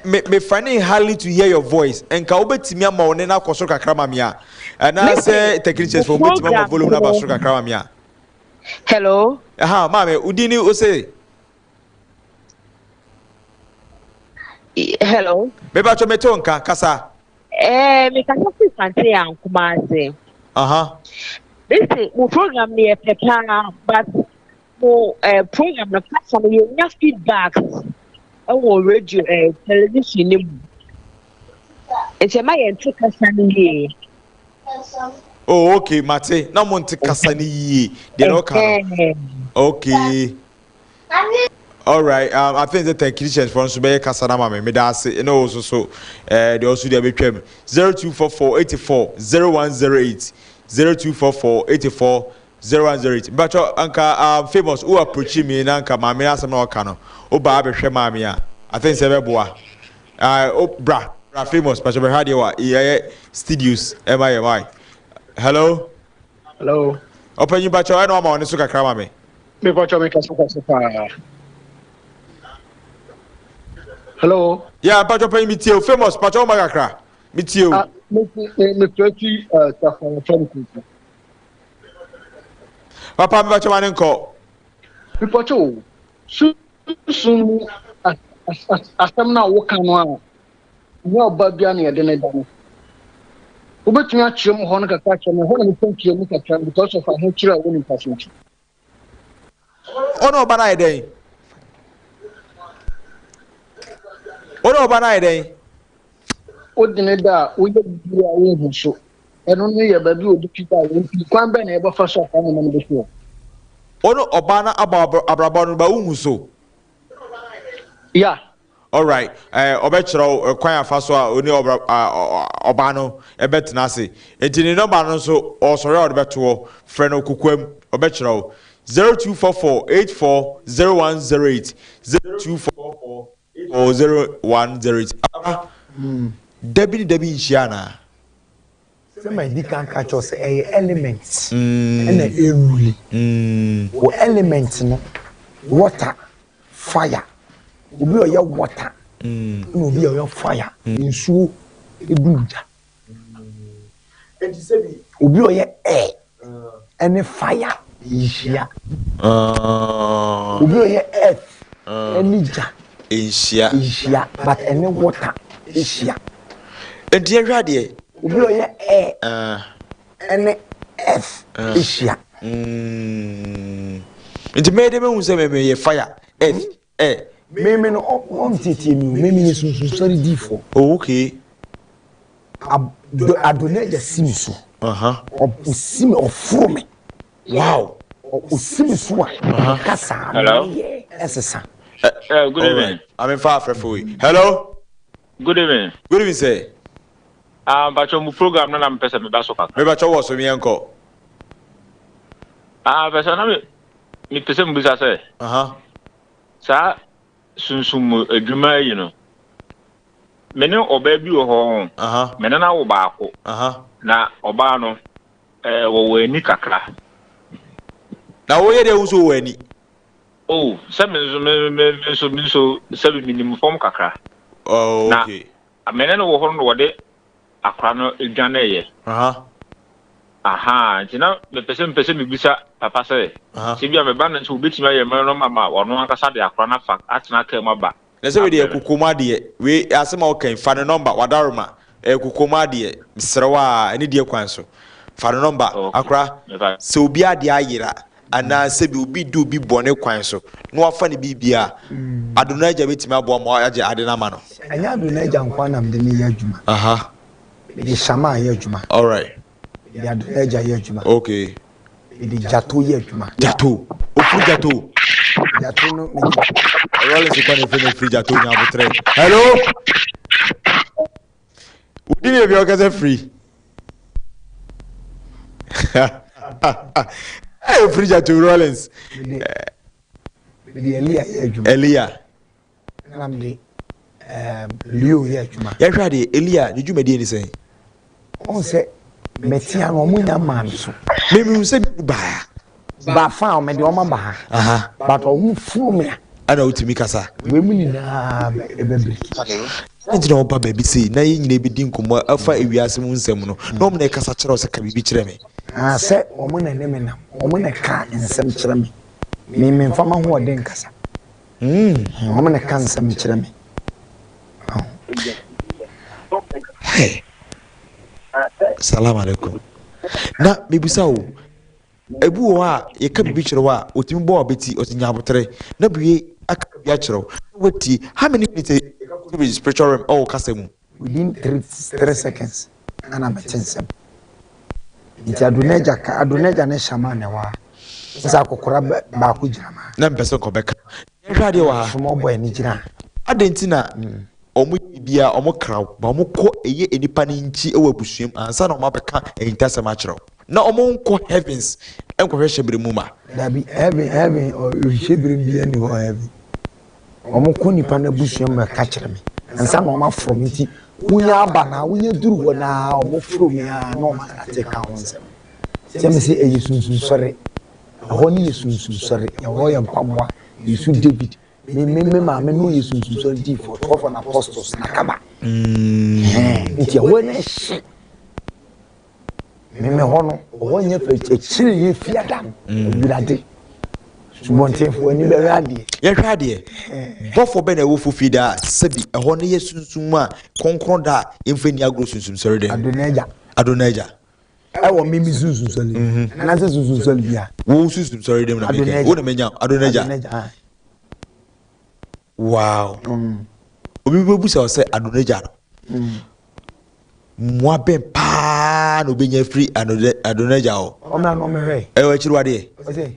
Me finding hardly to hear your voice and ka obetimi ama one na akoso kakra mamia and I say technicians for obetimi ama volume na baso kakra mamia. Hello, mama udini o say hello me ba cho me tonka kasa me kasa fi fante an kuma say this is mo program ne pepana but mo program na kasa me you feedbacks our radio television it's a my kasani oh okay mate na monte kasani yi they no can okay all right I think the technicians for so be kasana mama me da say no so they also dey betwem 0244 84 0108 0244 84 0108 but anka famous who approach me na anka mama asem na oka no oba abehwe mama ya I think say be boa bra famous but be hard wa studios my hello open you bacho I know ma on so kakra mama me bacho me kasa hello yeah bacho open me tie famous bacho ma kakra me tie me 20 Papa, me bacho mane nko. Me bacho. Soon asem na wo kan no a. No ba bia na ye de na da no. Obetumi akyerem ho no kaka kyerem ho na me thank mu kaka because of how kira wo ni passion. Ono ba na eden. Ono ba na eden. Odine da wo ye bia wo hu so. Eno no ye ba bi odi pita wo kwan be na ye ba fa so fa no be so. Ono oba na abrabo no ba hu so. Yeah. All right. Obechro kwan afa so a oni oba no ebetena ase. Enti ni number no so osore odebeto frɛ no kukwam obechro 0244840108 0244840108. Debi Shiana. Somebody can catch us elements and eruli. Wo elements no water, fire. Obi oya water. Obi oya fire. Nsuo eduja. Obi oya air. And fire ishia. Obi oya earth. Enija. Ishia. But any water ishia. Enti ehwa de Obi oya air. And earth ishia. Enti me de me hu se me ye fire earth air. Me no on titi mi me ni sunsun sorry di for. Oh, okay. Adonai just simi so. Osimi ofrome. Wow. Osimi so a. Kasa. Hello. Esesa. Good evening. I'm in far for you. Hello. Good evening. Good evening, sir. But your program na mpesa me baso kaka. Me ba chowo so mi enko. Pesa na me pesa mbuza se. Sa sunsum adwuma yi no. Me ne oba bi wo ho. Me na wo baako. Na oba no wo wani kakra. Na wo ye de wo so wani. Oh, se me so se minimum form kakra. Oh, okay. Na me ne wo ho no wo de akra no edwane ye. Tina me pese me bisa papa se. Se bia me ba na nso obetima ye me no mama wono akasa de akra na fa atena ka ma ba. Na se we de kokoma de we asema o kan fa no number wadaroma kokoma de misrewa ani de kwan so. Fa no number akra se obi ade ayira ana se bi obi do bi bone kwan so. No afa ne bibia Adonai ja betima abo ma age ade na ma no. Anya Adonai ja nkwan na mde ne yadwuma. Di shama yadwuma. All right. Di Adonai ja yadwuma. Okay. Di jato yadwuma. Jato. Ofu jato. Jato no me. Rollins is going to free jato nya botre. Hello. Udini be okaze free. Hey, free jato Rollins. Di Elia yadwuma. Elia. Namdi Leo yadwuma. Ya hwa de Elia de dwuma de ni sen. On se metia no munya man so. Me se ba. Ba fa o me de o ma ba. But o mu fu me. Ana utimi kasa. We mu ni na ebebri. Nti na oba ba bi sei na ye nyina bi din komo afa ewiase mu nsem no. Na o me na kasa kire o se ka bibi kire me. Se o mu na ne me na. O mu na ka nsem kire me. Me mfama ho odin kasa. O mu na ka nsem kire me. Hey. Salam alaikum. Na bibisa o. Ebu wo a ye ka bibi kire wa otimi bo obeti otinya abotre. Na biye aka bia kire. Wati how many minutes be spiritual realm oh kasemu within 3 seconds ana metinsem. Nti Adoneja ne shama ne wa. Sasa kokora ba ku jirama. Na mpese ko beka. Ehwa de wa Somo boy ni jira. Adentina omo bia omo kraw ba omo ko eye enipa ne nchi ewa busuem ansa na omo beka entasem a kire. Na omo nko heavens enko hwehwe bere mu ma. Dabi heaven or hwehwe bia ni ho heaven. Omo ko nipa na busuem ba ka kire me. Ansa na omo from nti wunya aba na wunya duru ho na omo from ya na omo ate ka wonsem. Seme se eyisunsun sore. Ho ni yesunsun sore. Ya ho ya kwamwa Yesu David. Me ma me no yesunsun sore di for 12 apostles na kaba. Nti ya wona hye. me hono wonye fe chiri ye fiada obirade subonte fo ani be rade ye hwade bofo be na wo fu fida sebi eho ne ye sunsun a konkron da emfani agro sunsun sori de adonaja ewo mimi sunsun sori na se sunsun sori bia wo sunsun sori de na meke wo na menya adonaja wow obi bebu se o se adonaja no moi ben pa no benya free adonaja o na no me we e wa chiruade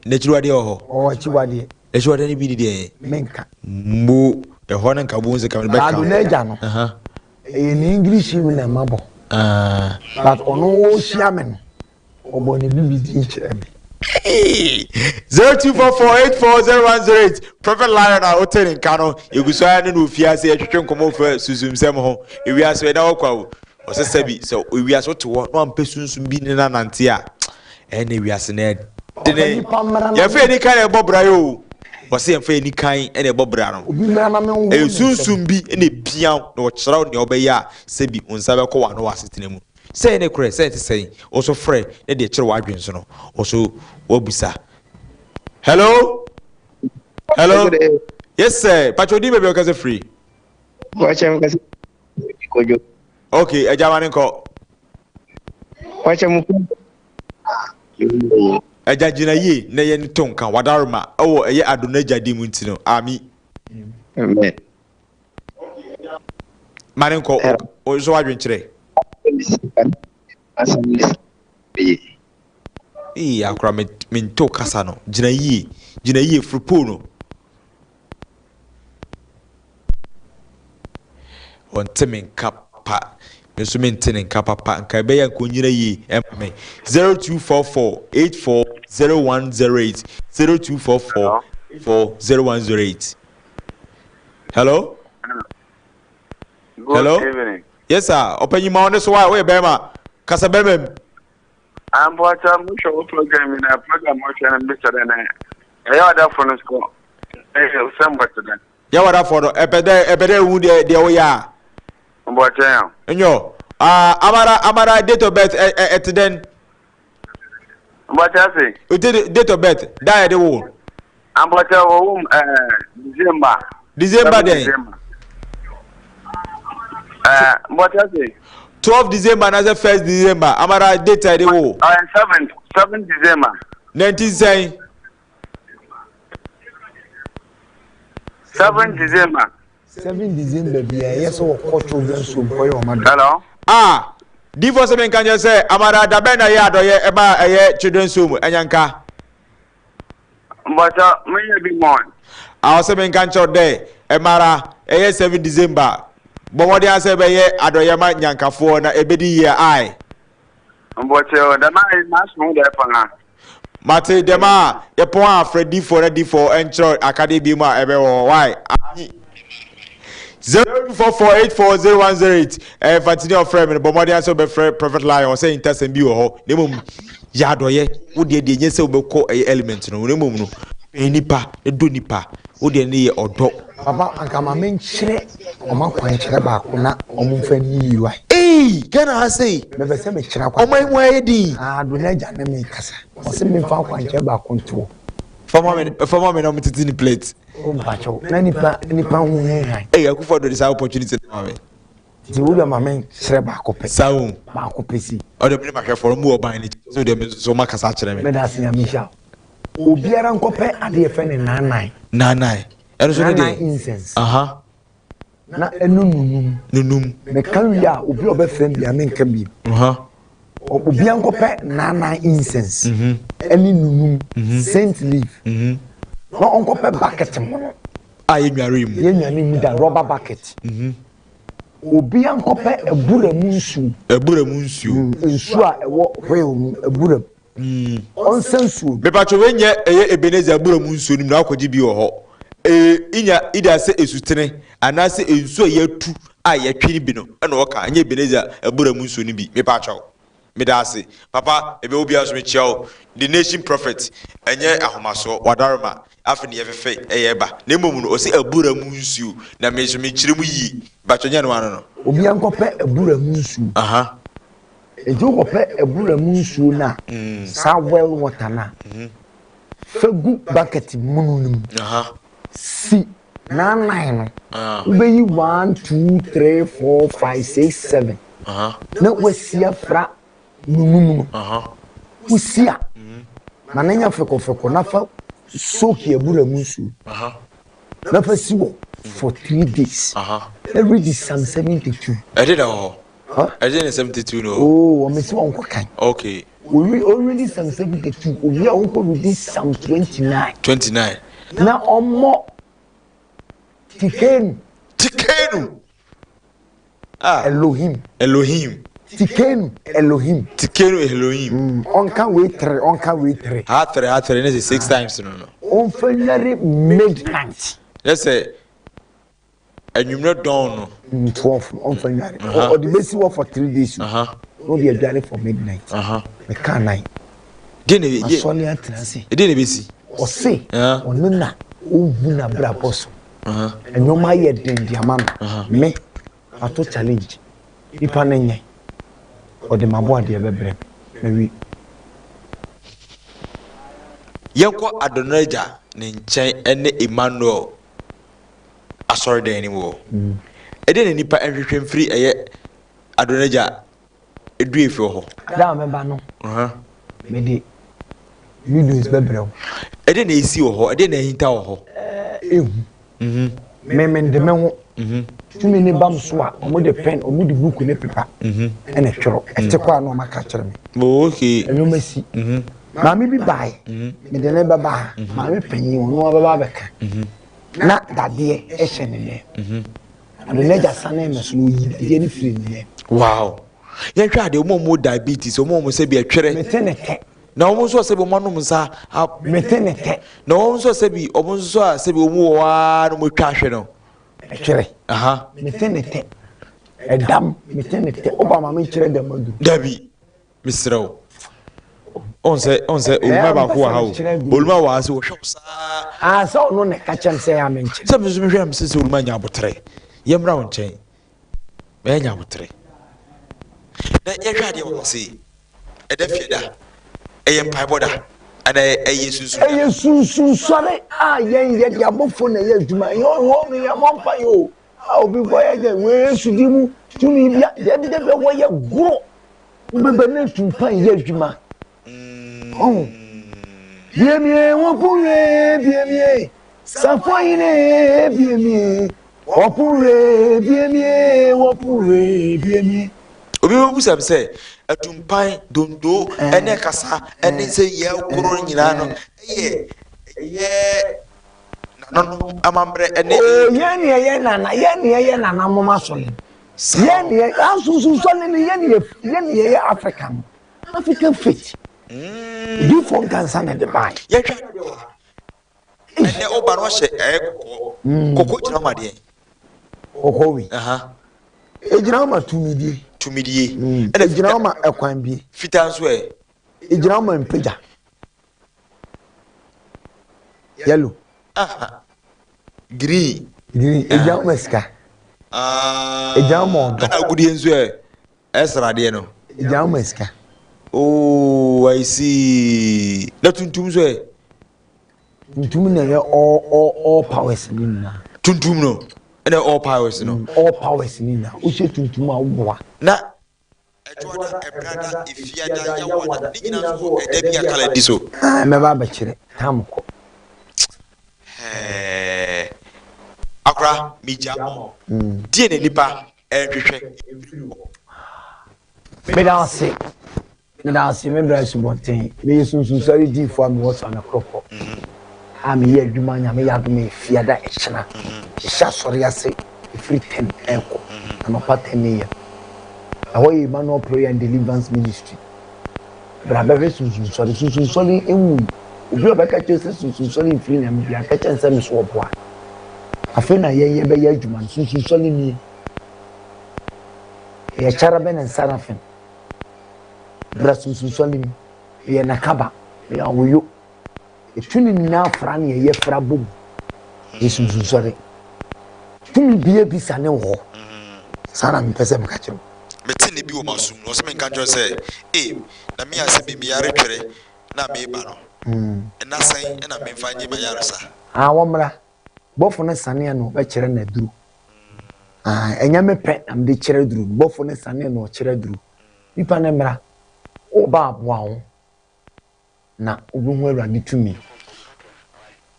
ne chiruade o ho chiruade e chiruade ni bi ni de menka mbo e ho na nkabu nse kam be ka adonaja no in English we na mabo but ono o hia me no obo ne bi di chere me 0244840108 Prophet Lion a hotel in Kano egusa ne no fiase etwetwe nkomo fa susumsem ho ewiase na okwa o se sabi so ewiase to no ampe sunsum bi ne nanante a ene ewiase na dene ya fe ni kan e bobra yo o se fe ni kan ene e bobra no e sunsum bi ene pia na o kyerɛw ne obeya sabi unsa be ko wa no wasetena mu say ne kure say say also frɛ ne de kyerɛ wadwen so no also wabusa hello yes sir patchodi baby o kase free wacha mkase kojo okay ejamani nko wacha mku ejajina yi ne ye ntonka wadaruma owo eye adonaja di mu ntino ami amen mani nko o so wadwen kyerɛ akura minto kasa no gina yi frupo no wonte men kapa meso mentene nkapa nka be ya nkonyira yi emme 0244840108 0244400108 hello Good evening. Yes sir open you on this why we bema kasa bemem I'm watching show program in a program watching and better than I other for school. December today. Ya wada for ebede wu de wo ya I'm watching. Enyo amara date of birth et then what I say? You did date of birth die the wo I'm watching December day. What I say? 12 December and the 1st December. Amara date the wo. 7 December. 19 say 7 December. 7 December bia yes o ko children so boy o ma. Hello. Divorce men kan say amara da be na ye adoye e ba eye children so mu enyanka. But me be more. Awose men kan cho de e mara eye 7 December. Bomodi ase be ye adoye ma nyankafo na ebedi ye ai. But the man must know there for now. Mate dema ye pon afredi for encho academy ma ebe wo why 0244840108 Fantini of frame bomodi ase be Prophet Lion say intercession bi wo ho nemom ya adoye wo de nye se wo be ko element no nemom no enipa edo nipa wo de ne ye odo papa ankama men kyerɛ ɔma kwan kyerɛ ba ko na ɔmo fa ni yiwa Ghana ha say bebe se me kyerɛ kwa ɔmo enwa ye din do na gya na me kasa ɔse me fa kwan kyerɛ ba ko nto fama me na mtiti ni plate o ba cho na nipa hu han akufo do this opportunity na me ti wo be ma men kyerɛ ba ko pe sawo ba ko pe si o de me ma hwɛ for mu oban ni so de me so ma kasa kyerɛ me da se ya mi sha obiara nkɔpɛ ade efe ne nanai ɛno so de incense na enunum me kan ya obi obɛfrɛ bia me nka bi obi ankɔpɛ nana incense ɛni nunum saint leaf na onkɔpɛ bucket mo no ye nwane mu da rubber bucket obi ankɔpɛ ebura mu nsu nsu a ɛwɔ hwel mu ebura onsensu bepacho wenye eye Ebenezer ebura mu nsu nim na akɔgye bi wɔ hɔ inya ida se esutene anase ensu yatu a yatwini bi no na oka anya Ebenezer ebura mu nsu ni bi me pa chawo me da ase papa ebe obi aso me chiao the nation prophet enye ahomaso wadarma afeni yefefe eyeba na emom no o se ebura mu nsu na me so me kyire mu yi ba chonya no ano no obi ankɔpɛ ebura mu nsu ejo ko pe ebura mu nsuo na sa well water na fagu bucket mununum si na nine no ubeyi 1 2 3 4 5 6 7 na wasia fra mununum usia na nanya feko na fa soki ebura mu nsuo na fa siwo for 3 days every day Psalm 72 I did all. I did 72 no. Oh, I'm missing one kind. Okay. We already Psalm 72. We are going to read Psalm 29. 29. Now on more. Tikenu. Elohim. Tikenu Elohim. On can wait 3. Half 3. This is 6 times no. On February midnight. Let's say. And you not down 12 on February. Or the basic one for 3 days. No be a journey for midnight. The car night. Didn't it? It didn't be see. Or say, or nona, Ubuna Brabos. And no my yet then the man. Me, I to challenge. Ipanene. Or the Mabwa de Bebre. Maybe. Yanko Adonaja, Ninche, and Emmanuel. Sorry there anymore. I didn't need everything free. Adonaja, a dream for her. Down, no. Maybe you do is better. I didn't see her. I didn't hint her. Men the men. Too many bums swap, or the pen, or the book in the paper. And a choro, and take one on my catcher. Okay, and you may see. Mammy be by. Me the neighbor by. Mammy penny on no babaca. Not that dear Eshen in there. And the ledger son name is Louis, any free there. Wow. You tried the more diabetes, or more say be a cherry. No one was able to Metenete. No one was able almost so say one more cash. A cherry. Metenete. A damn metenete. Obama may cherry the mother. Debbie, Mr. On say, Ulma was who shops. I saw no catch and say I mentioned. Some of them says Ulmania Botre. Yam round chain. Mania Botre. That your radio see. A defida. A empire border. And a soon sorry. Ah, yet your buffon, yes, to my own woman, your mom by you. I'll be quiet. Where should you to me? The way you go. Remember next to find yes, Juma. Oh, bien bien, on pourrait bien bien, ça foine bien bien, on pourrait bien bien, on pourrait bien bien. Obi wo busam say atumpan dondo ene kasa ene say ye kuro nyina no no amambre ene ye nana mama sole ye asusu sole ni ye African faith. You for cancer and the buy. Ye twa ene oba no hye koko jina ma de okowi ejina ma tumidie ene ejina ma ekwan bi fitan so ejina ma mpeja yellow green ejina ma ska ejina ma odo ana gudi enzo esra de no ejina ma ska. Oh, I see. That tuntum so. Tuntum na all powers ni na. Tuntum no. And all powers no. All powers ni na. O se tuntum a wo. Na ejoda ebrada ifiada ya wada ni nyina so edebi akala diso. Me ba ba kire. Tamko. Akra mija. Die ne nipa ehwehwe. Me da se. Now, see, remember, I want to be sorry deep for me what's on a crop. I'm here, you man, I may have me fear that channel. Shall sorry, I say, free 10 echo. I'm a part 10 year. Away, manual prayer and deliverance ministry. But I'm very soon, sorry, in you back at yourself, sorry, free and be a catch and send me swap one. I feel I hear by your man, soon, sorry me. A cherubim and seraphim. Brasun solim ye nakaba ya wuyo etuni na fra na ye fra bom yesu sori tumi bie bi sane wo sana mpese mka chiro metini bi o masum no se men kan jo say na me ase bi me yare twere na me ba no na san na me fa nyi ma yare sa wo mra bofo ne sane no be kire na duru enya me pe am de kire duru bofo ne sane no kire duru nipa ne mra o ba aboa wo na obi hu awurade tumi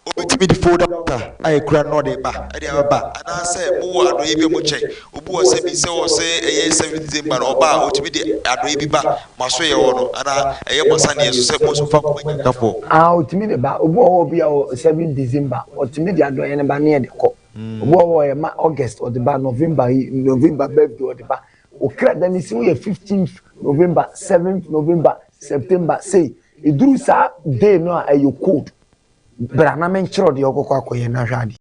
obetimi di fold up ay kura no de ba e de ba ana say mo ado e bi mo che obu o se bi se o se eye 7 December no ba otimi di ado e bi ba maso ye wo no ana eye mo sane so se mo so fa ko nya fo otimi de ba obu o bi o 7 December otimi di ado ye ne ba ne de ko obu o ye ma August o de ba November birthday o de ba o kra da ni si wo ye 15th November 7th November September say iduru sa day no ayo code brana men chiro de okoko akoye na hwade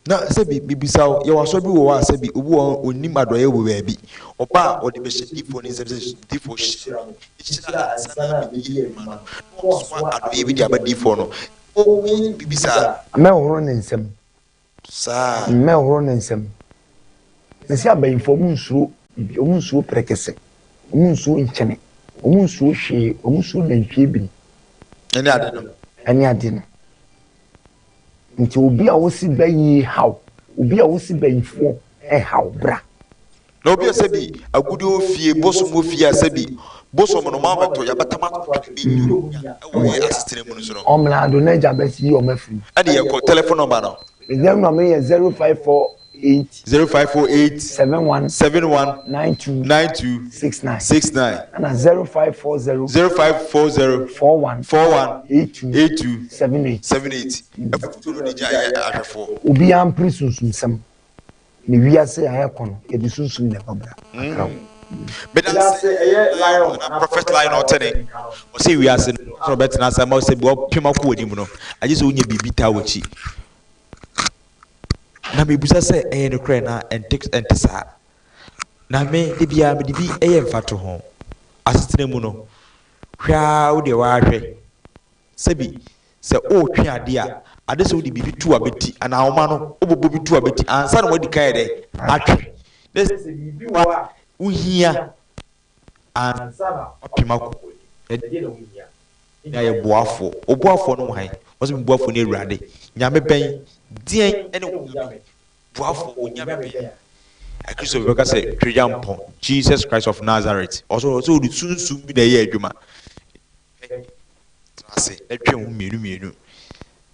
na se bibisa ye waso bi wo wa se bi obu onim adoye wo ba bi oba o de be shifo ni se difo shira sana bi ma no so adoye bi de abadifo no o bibisa me horo ne nsem sa me horo ne nsem ne si abayifo mu nsuro prekese mu nsuro nchene mu nsuro hwe mu nsuro nantwie bi ani ade no nti obi a wosi bayi haw obi a wosi bayifo haw bra na obi asabi agudi ofie bosom ofie asabi bosom no ma meto ya batama bi nyuro e wo assistant mu no omla do na ja besi o mafiri ade ye ko telephone number no them no me 0548 71 92 69 and 0540 41 82 78 afuturo ni ja ya ahwefo obi am prisusum sem ni wiase ya kono e di susum ne babra but that's lion prophet lion otene o say wiase no betina say ma say bi opima ko odim no aje so unya bibita wachi na me busa se no kra na entesa na me de bia me de bi mfato ho asetena mu no hwa wo de wa hwe sebi se o twe ade a ade se wo de bibi tu abeti ana homa no obobo bi tu abeti ansa na wadi kai de atwe de se bibi wa uhia ansa na opima ko de na uhia ina ye boafo oboafo no han wo se boafo ne awurade nyame ben dien ene boafo onyame ben akristo beka say twejampo Jesus Christ of Nazareth also the sunsun bi na ye adwuma ase etwe hu mienu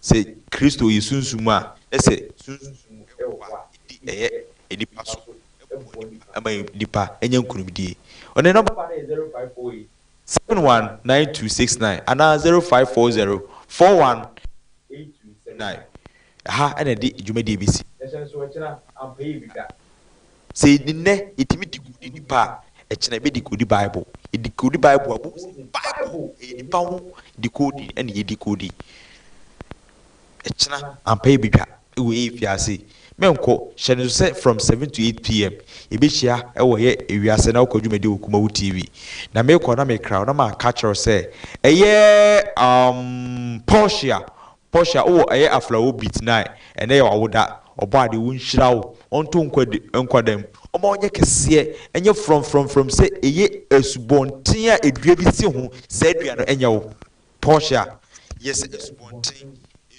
say Kristo yi sunsun a ese sunsun ewa edipa so ama edipa enya nkunumdie one number 0548 719269 ana 0540 418279 ana di dwumadi bisi say ninne itimi dikudi nipa echena be dikudi Bible edikudi Bible abu Bible nipa ho dikudi ene ye dikudi echena ampa bidwa ewe efiase menko hye so from 7 to 8 p.m. ebehia ewo ye ewiase na okwadwumadi KUMAWOOD TV na mekọ na mekra na ma catch her say eye Porsche eye aflawo beat nine ene ye wawoda obade wonhyira wo onto nkwadam omo onye kese enye from say eye esubonten a edua bi si ho say edua no enye wo Porsche yes esubonten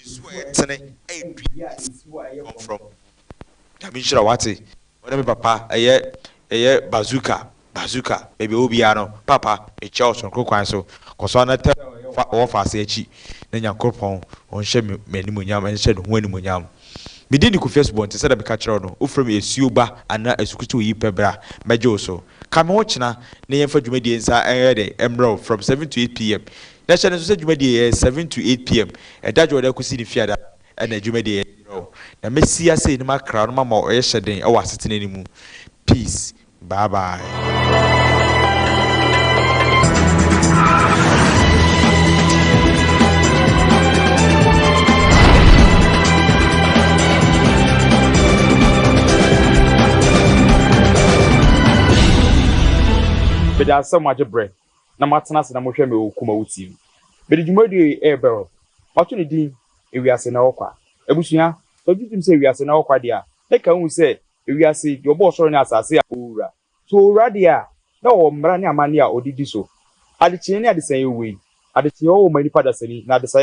esu etene edua esu aye from dabinhyira wate wona me papa eye bazooka baby obia no papa e Charles nkokwan so koso na te wo fa se achi na nyakopon onhye manimunyam enhye no ho animunyam midin di ku Facebook nte se da be ka kire no ofrem esuoba ana asukutu yi pebra mejo so kame ho kina na yemfa dwumadi nsa de emro from 7 to 8 p.m. na chane so se dwumadi 7 to 8 p.m. dajo da ku si ni fiada na dwumadi na mesia se ni makra no mama o ye hyeden e wa setena ni mu peace bye bye. But there's so much bread. Na matnas na mohwe me KUMAWOOD TV. But djumadi e bero. Opportunity e wiase na okwa. Ebusua, ojutum se wiase na okwa dia. Eka hu se wiase your boss ro ni asase a owura. So owura dia na o mmra ne amane a odidi so adekye ne adesɛn ewe adekye o manipa dasani na adesɛn